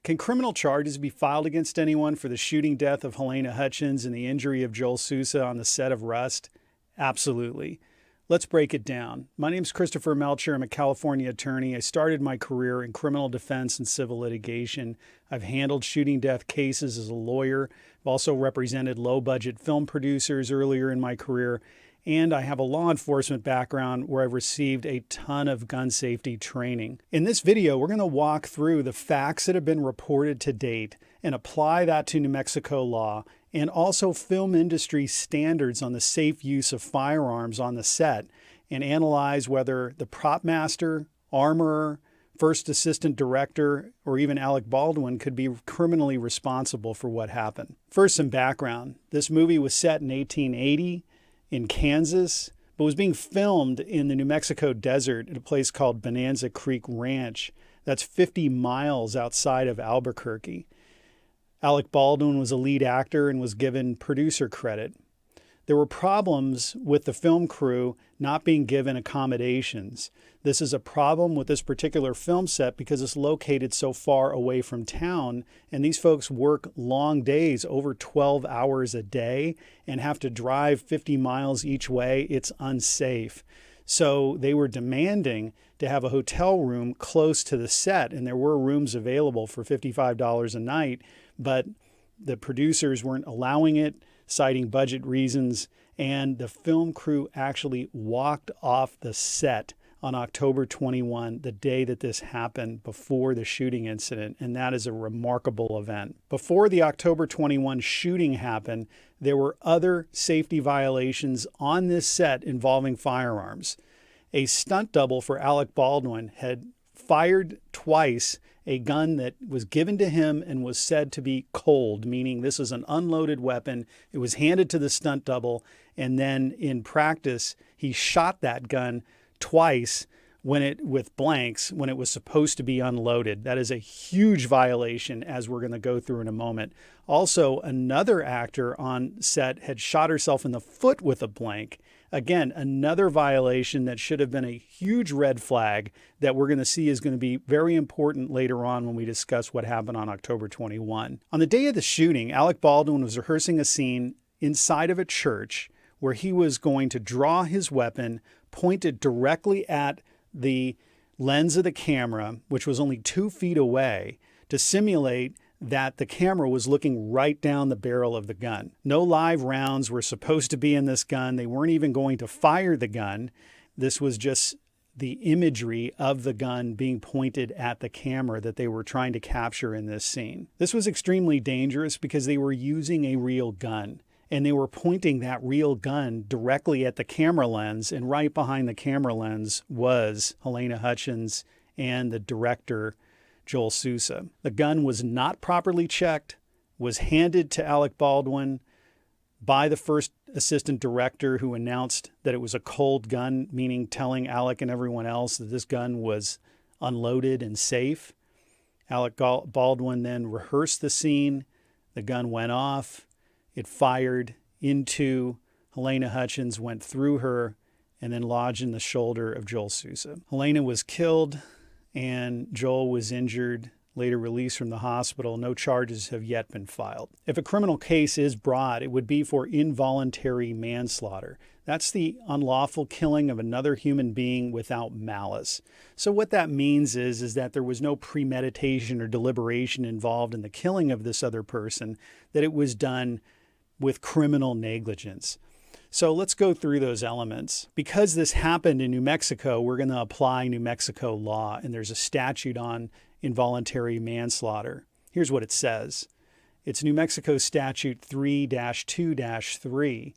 Can criminal charges be filed against anyone for the shooting death of Halyna Hutchins and the injury of Joel Souza on the set of Rust? Absolutely. Let's break it down. My name is Christopher Melcher. I'm a California attorney. I started my career in criminal defense and civil litigation. I've handled shooting death cases as a lawyer. I've also represented low-budget film producers earlier in my career. And I have a law enforcement background where I've received a ton of gun safety training. In this video, we're going to walk through the facts that have been reported to date and apply that to New Mexico law and also film industry standards on the safe use of firearms on the set and analyze whether the prop master, armorer, first assistant director, or even Alec Baldwin could be criminally responsible for what happened. First, some background. This movie was set in 1880 in Kansas, but was being filmed in the New Mexico desert at a place called Bonanza Creek Ranch. That's 50 miles outside of Albuquerque. Alec Baldwin was a lead actor and was given producer credit. There were problems with the film crew not being given accommodations. This is a problem with this particular film set because it's located so far away from town, and these folks work long days, over 12 hours a day, and have to drive 50 miles each way. It's unsafe. So they were demanding to have a hotel room close to the set, and there were rooms available for $55 a night, but the producers weren't allowing it, citing budget reasons, and the film crew actually walked off the set on October 21, the day that this happened, before the shooting incident, and that is a remarkable event. Before the October 21 shooting happened, there were other safety violations on this set involving firearms. A stunt double for Alec Baldwin had fired twice a gun that was given to him and was said to be cold, meaning this is an unloaded weapon. It was handed to the stunt double, and then in practice, he shot that gun twice with blanks when it was supposed to be unloaded. That is a huge violation, as we're going to go through in a moment. Also, another actor on set had shot herself in the foot with a blank. Again, another violation that should have been a huge red flag that we're going to see is going to be very important later on when we discuss what happened on October 21. On the day of the shooting, Alec Baldwin was rehearsing a scene inside of a church where he was going to draw his weapon pointed directly at the lens of the camera, which was only 2 feet away, to simulate that the camera was looking right down the barrel of the gun. No live rounds were supposed to be in this gun. They weren't even going to fire the gun. This was just the imagery of the gun being pointed at the camera that they were trying to capture in this scene. This was extremely dangerous because they were using a real gun, and they were pointing that real gun directly at the camera lens, and right behind the camera lens was Halyna Hutchins and the director, Joel Souza. The gun was not properly checked, was handed to Alec Baldwin by the first assistant director, who announced that it was a cold gun, meaning telling Alec and everyone else that this gun was unloaded and safe. Alec Baldwin then rehearsed the scene. The gun went off. It fired into Halyna Hutchins, went through her, and then lodged in the shoulder of Joel Souza. Halyna was killed, and Joel was injured, later released from the hospital. No charges have yet been filed. If a criminal case is brought, it would be for involuntary manslaughter. That's the unlawful killing of another human being without malice. So what that means is that there was no premeditation or deliberation involved in the killing of this other person, that it was done with criminal negligence. So let's go through those elements. Because this happened in New Mexico, we're going to apply New Mexico law, and there's a statute on involuntary manslaughter. Here's what it says. It's New Mexico Statute 3-2-3.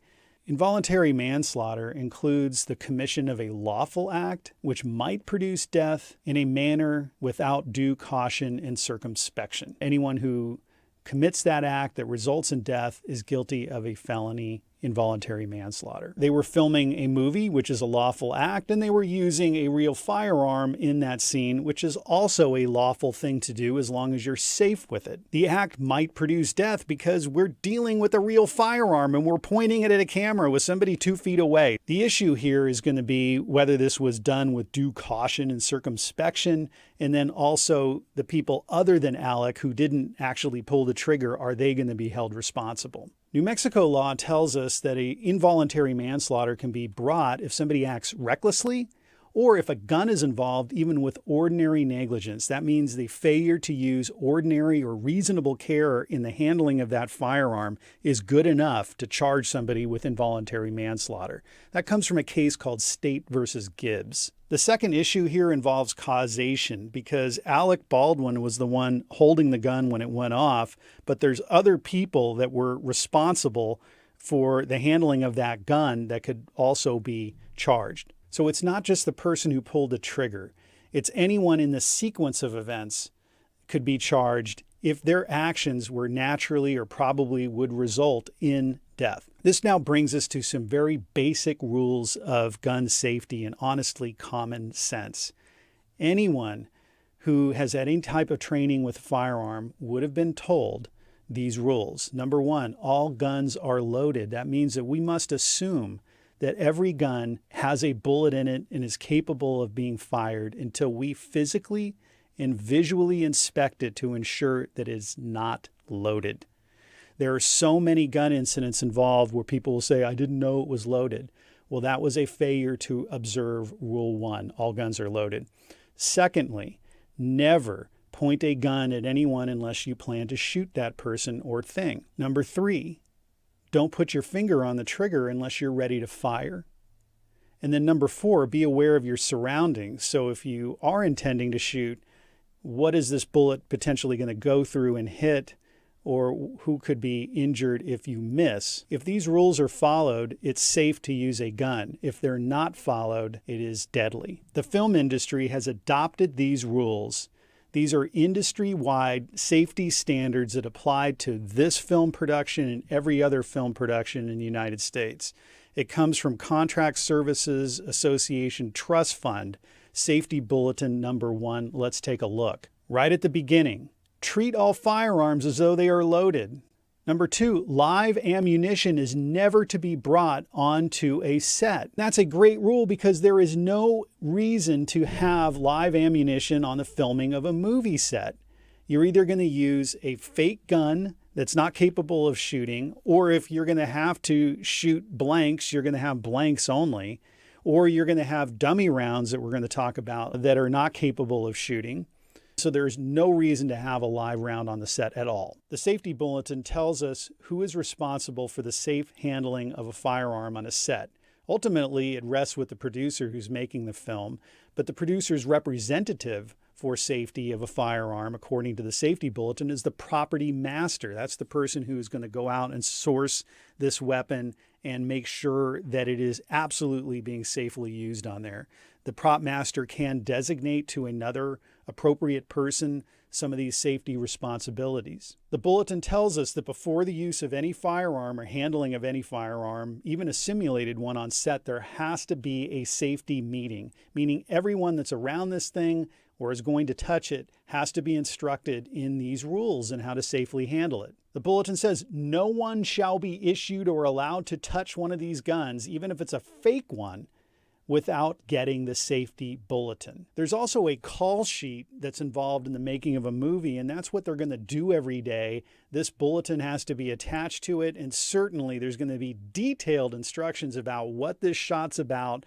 Involuntary manslaughter includes the commission of a lawful act which might produce death in a manner without due caution and circumspection. Anyone who commits that act that results in death is guilty of a felony involuntary manslaughter. They were filming a movie, which is a lawful act, and they were using a real firearm in that scene, which is also a lawful thing to do as long as you're safe with it. The act might produce death because we're dealing with a real firearm and we're pointing it at a camera with somebody 2 feet away. The issue here is going to be whether this was done with due caution and circumspection And then also the people other than Alec who didn't actually pull the trigger, are they going to be held responsible? New Mexico law tells us that an involuntary manslaughter can be brought if somebody acts recklessly or if a gun is involved, even with ordinary negligence. That means the failure to use ordinary or reasonable care in the handling of that firearm is good enough to charge somebody with involuntary manslaughter. That comes from a case called State versus Gibbs. The second issue here involves causation, because Alec Baldwin was the one holding the gun when it went off, but there's other people that were responsible for the handling of that gun that could also be charged. So it's not just the person who pulled the trigger. It's anyone in the sequence of events could be charged if their actions were naturally or probably would result in death. This now brings us to some very basic rules of gun safety and honestly common sense. Anyone who has had any type of training with a firearm would have been told these rules. Number one, all guns are loaded. That means that we must assume that every gun has a bullet in it and is capable of being fired until we physically and visually inspect it to ensure that it is not loaded. There are so many gun incidents involved where people will say, I didn't know it was loaded. Well, that was a failure to observe Rule 1. All guns are loaded. Secondly, never point a gun at anyone unless you plan to shoot that person or thing. Number 3, don't put your finger on the trigger unless you're ready to fire. And then number 4, be aware of your surroundings. So if you are intending to shoot, what is this bullet potentially going to go through and hit, or who could be injured if you miss? If these rules are followed, it's safe to use a gun. If they're not followed, it is deadly. The film industry has adopted these rules. These are industry-wide safety standards that apply to this film production and every other film production in the United States. It comes from Contract Services Association Trust Fund, Safety Bulletin number 1. Let's take a look. Right at the beginning, treat all firearms as though they are loaded. Number 2, live ammunition is never to be brought onto a set. That's a great rule because there is no reason to have live ammunition on the filming of a movie set. You're either going to use a fake gun that's not capable of shooting, or if you're going to have to shoot blanks, you're going to have blanks only, or you're going to have dummy rounds that we're going to talk about that are not capable of shooting. So there's no reason to have a live round on the set at all. The safety bulletin tells us who is responsible for the safe handling of a firearm on a set. Ultimately, it rests with the producer who's making the film, but the producer's representative for safety of a firearm, according to the safety bulletin, is the property master. That's the person who's going to go out and source this weapon and make sure that it is absolutely being safely used on there. The prop master can designate to another appropriate person some of these safety responsibilities. The bulletin tells us that before the use of any firearm or handling of any firearm, even a simulated one on set, there has to be a safety meeting, meaning everyone that's around this thing or is going to touch it has to be instructed in these rules and how to safely handle it. The bulletin says no one shall be issued or allowed to touch one of these guns, even if it's a fake one, without getting the safety bulletin. There's also a call sheet that's involved in the making of a movie, and that's what they're going to do every day. This bulletin has to be attached to it, and certainly there's going to be detailed instructions about what this shot's about,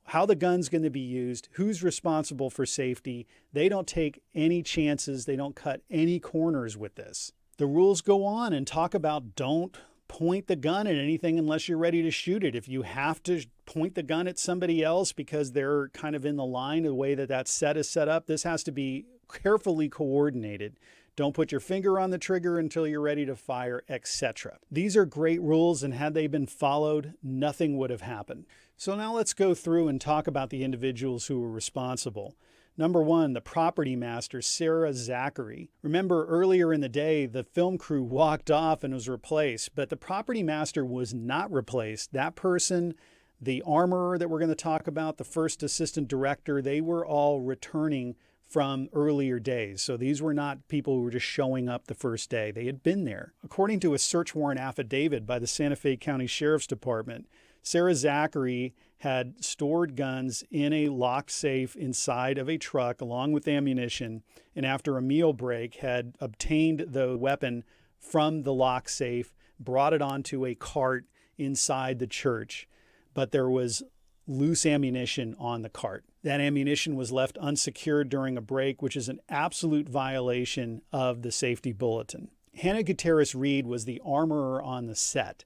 how the gun's going to be used, who's responsible for safety. They don't take any chances. They don't cut any corners with this. The rules go on and talk about don't point the gun at anything unless you're ready to shoot it. If you have to point the gun at somebody else because they're kind of in the line, the way that that set is set up, this has to be carefully coordinated. Don't put your finger on the trigger until you're ready to fire, etc. These are great rules, and had they been followed, nothing would have happened. So now let's go through and talk about the individuals who were responsible. Number 1, the property master, Sarah Zachary. Remember earlier in the day, the film crew walked off and was replaced, but the property master was not replaced. That person, the armorer that we're going to talk about, the first assistant director, they were all returning from earlier days. So these were not people who were just showing up the first day. They had been there. According to a search warrant affidavit by the Santa Fe County Sheriff's Department, Sarah Zachary had stored guns in a locked safe inside of a truck along with ammunition, and after a meal break had obtained the weapon from the locked safe, brought it onto a cart inside the church. But there was loose ammunition on the cart. That ammunition was left unsecured during a break, which is an absolute violation of the safety bulletin. Hannah Gutierrez-Reed was the armorer on the set.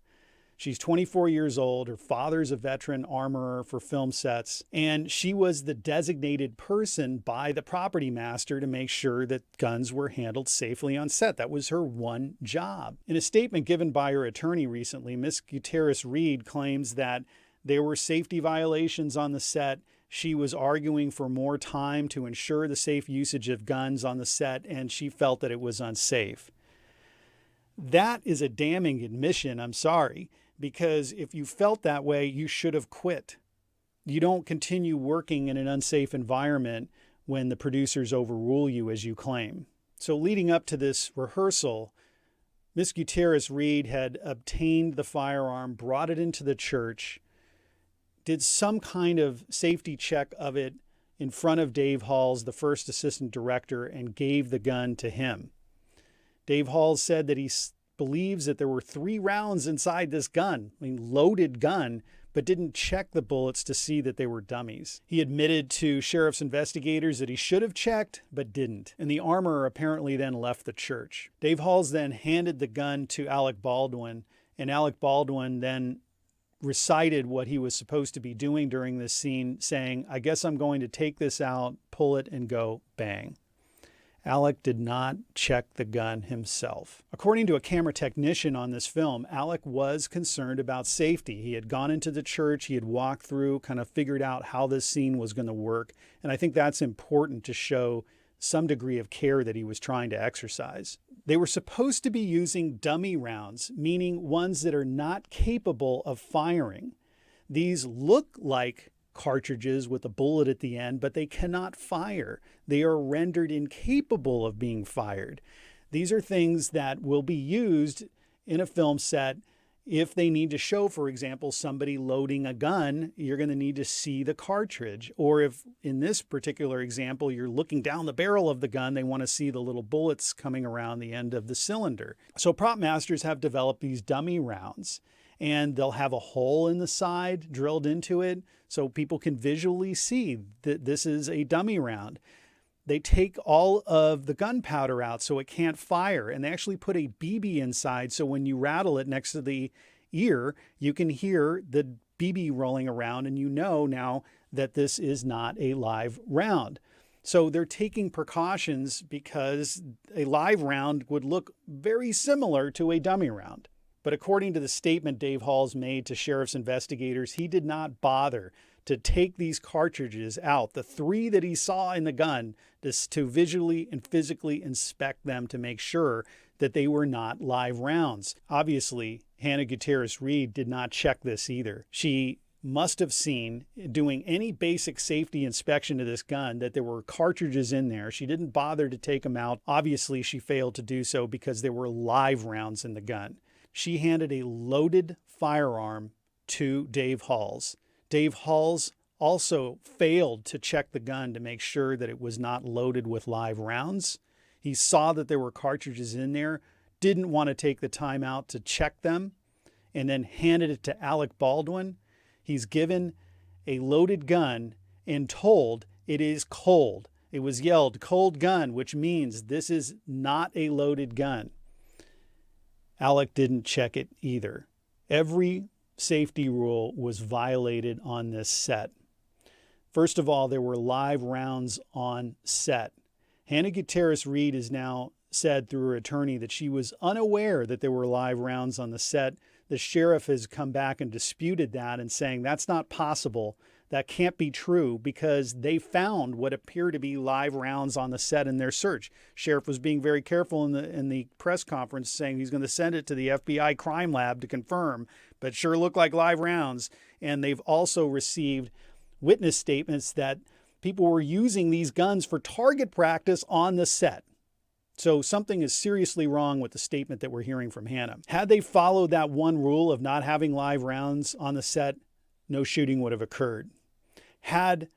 She's 24 years old. Her father's a veteran armorer for film sets, and she was the designated person by the property master to make sure that guns were handled safely on set. That was her one job. In a statement given by her attorney recently, Ms. Gutierrez-Reed claims that there were safety violations on the set. She was arguing for more time to ensure the safe usage of guns on the set, and she felt that it was unsafe. That is a damning admission, I'm sorry, because if you felt that way, you should have quit. You don't continue working in an unsafe environment when the producers overrule you, as you claim. So leading up to this rehearsal, Ms. Gutierrez-Reed had obtained the firearm, brought it into the church, did some kind of safety check of it in front of Dave Halls, the first assistant director, and gave the gun to him. Dave Halls said that he believes that there were 3 rounds inside this gun, loaded gun, but didn't check the bullets to see that they were dummies. He admitted to sheriff's investigators that he should have checked, but didn't. And the armorer apparently then left the church. Dave Halls then handed the gun to Alec Baldwin, and Alec Baldwin then recited what he was supposed to be doing during this scene, saying, "I guess I'm going to take this out, pull it, and go bang." Alec did not check the gun himself. According to a camera technician on this film, Alec was concerned about safety. He had gone into the church, he had walked through, kind of figured out how this scene was going to work. And I think that's important to show some degree of care that he was trying to exercise. They were supposed to be using dummy rounds, meaning ones that are not capable of firing. These look like cartridges with a bullet at the end, but they cannot fire. They are rendered incapable of being fired. These are things that will be used in a film set if they need to show, for example, somebody loading a gun. You're going to need to see the cartridge. Or if, in this particular example, you're looking down the barrel of the gun, they want to see the little bullets coming around the end of the cylinder. So prop masters have developed these dummy rounds, and they'll have a hole in the side drilled into it so people can visually see that this is a dummy round. They take all of the gunpowder out so it can't fire, and they actually put a BB inside so when you rattle it next to the ear, you can hear the BB rolling around, and you know now that this is not a live round. So they're taking precautions because a live round would look very similar to a dummy round. But according to the statement Dave Halls made to sheriff's investigators, he did not bother to take these cartridges out, the 3 that he saw in the gun, to visually and physically inspect them to make sure that they were not live rounds. Obviously, Hannah Gutierrez-Reed did not check this either. She must have seen, doing any basic safety inspection of this gun, that there were cartridges in there. She didn't bother to take them out. Obviously, she failed to do so because there were live rounds in the gun. She handed a loaded firearm to Dave Halls. Dave Halls also failed to check the gun to make sure that it was not loaded with live rounds. He saw that there were cartridges in there, didn't want to take the time out to check them, and then handed it to Alec Baldwin. He's given a loaded gun and told it is cold. It was yelled, "Cold gun," which means this is not a loaded gun. Alec didn't check it either. Every safety rule was violated on this set. First of all, there were live rounds on set. Hannah Gutierrez-Reed has now said through her attorney that she was unaware that there were live rounds on the set. The sheriff has come back and disputed that and saying that's not possible. That can't be true because they found what appear to be live rounds on the set in their search. Sheriff was being very careful in the press conference, saying he's going to send it to the FBI crime lab to confirm, but sure looked like live rounds. And they've also received witness statements that people were using these guns for target practice on the set. So something is seriously wrong with the statement that we're hearing from Hannah. Had they followed that one rule of not having live rounds on the set, no shooting would have occurred. Had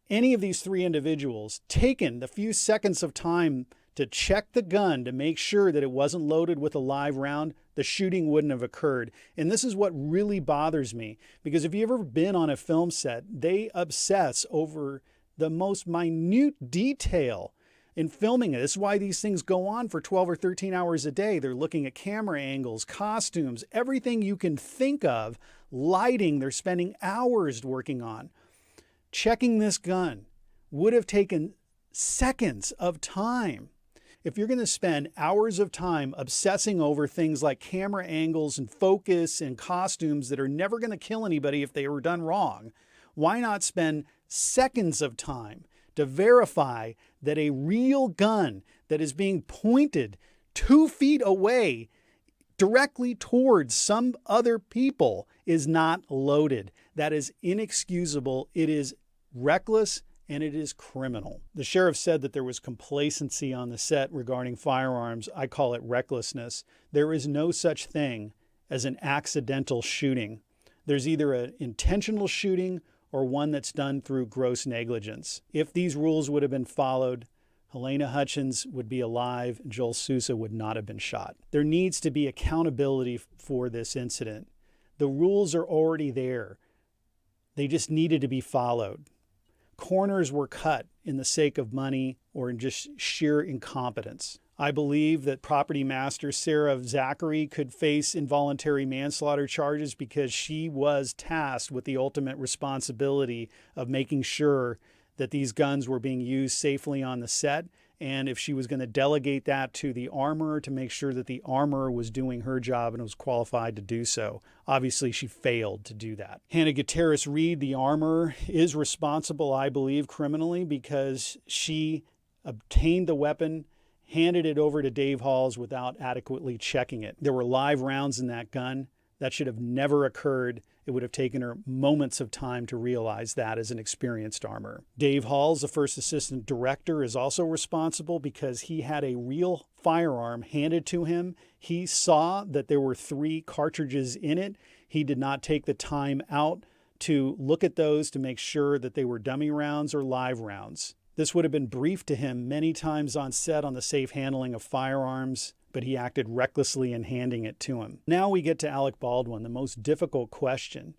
any of these three individuals taken the few seconds of time to check the gun to make sure that it wasn't loaded with a live round, the shooting wouldn't have occurred. And this is what really bothers me, because if you've ever been on a film set, they obsess over the most minute detail in filming it. This is why these things go on for 12 or 13 hours a day. They're looking at camera angles, costumes, everything you can think of, lighting, they're spending hours working on. Checking this gun would have taken seconds of time. If you're going to spend hours of time obsessing over things like camera angles and focus and costumes that are never going to kill anybody if they were done wrong, why not spend seconds of time to verify that a real gun that is being pointed 2 feet away directly towards some other people is not loaded? That is inexcusable. It is reckless and it is criminal. The sheriff said that there was complacency on the set regarding firearms. I call it recklessness. There is no such thing as an accidental shooting. There's either an intentional shooting or one that's done through gross negligence. If these rules would have been followed, Halyna Hutchins would be alive and Joel Souza would not have been shot. There needs to be accountability for this incident. The rules are already there. They just needed to be followed. Corners were cut in the sake of money or in just sheer incompetence. I believe that property master Sarah Zachary could face involuntary manslaughter charges because she was tasked with the ultimate responsibility of making sure that these guns were being used safely on the set. And if she was going to delegate that to the armorer to make sure that the armorer was doing her job and was qualified to do so. Obviously, she failed to do that. Hannah Gutierrez-Reed, the armorer, is responsible, I believe, criminally because she obtained the weapon, handed it over to Dave Halls without adequately checking it. There were live rounds in that gun. That should have never occurred. It would have taken her moments of time to realize that as an experienced armorer. Dave Halls, the first assistant director, is also responsible because he had a real firearm handed to him. He saw that there were 3 cartridges in it. He did not take the time out to look at those to make sure that they were dummy rounds or live rounds. This would have been briefed to him many times on set on the safe handling of firearms, but he acted recklessly in handing it to him. Now we get to Alec Baldwin, the most difficult question.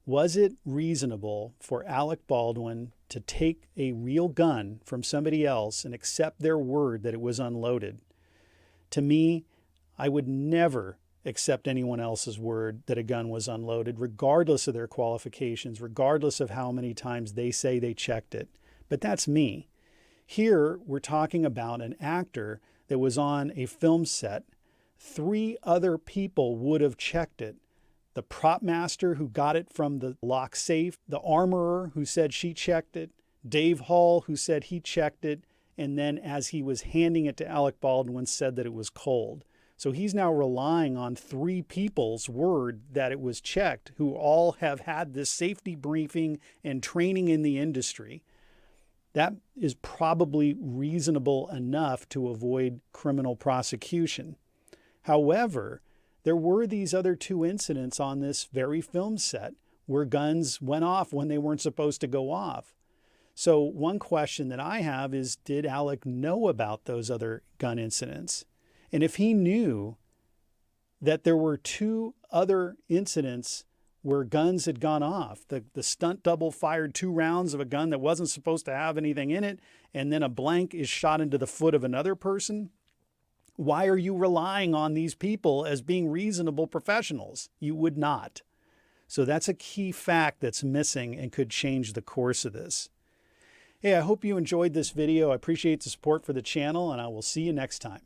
Was it reasonable for Alec Baldwin to take a real gun from somebody else and accept their word that it was unloaded? To me, I would never accept anyone else's word that a gun was unloaded, regardless of their qualifications, regardless of how many times they say they checked it. But that's me. Here, we're talking about an actor that was on a film set. 3 other people would have checked it. The prop master who got it from the lock safe, the armorer who said she checked it, Dave Hall who said he checked it, and then as he was handing it to Alec Baldwin said that it was cold. So he's now relying on 3 people's word that it was checked, who all have had this safety briefing and training in the industry. That is probably reasonable enough to avoid criminal prosecution. However, there were these other 2 incidents on this very film set where guns went off when they weren't supposed to go off. So one question that I have is, did Alec know about those other gun incidents? And if he knew that there were 2 other incidents where guns had gone off, the stunt double fired 2 rounds of a gun that wasn't supposed to have anything in it, and then a blank is shot into the foot of another person, why are you relying on these people as being reasonable professionals? You would not. So that's a key fact that's missing and could change the course of this. Hey, I hope you enjoyed this video. I appreciate the support for the channel, and I will see you next time.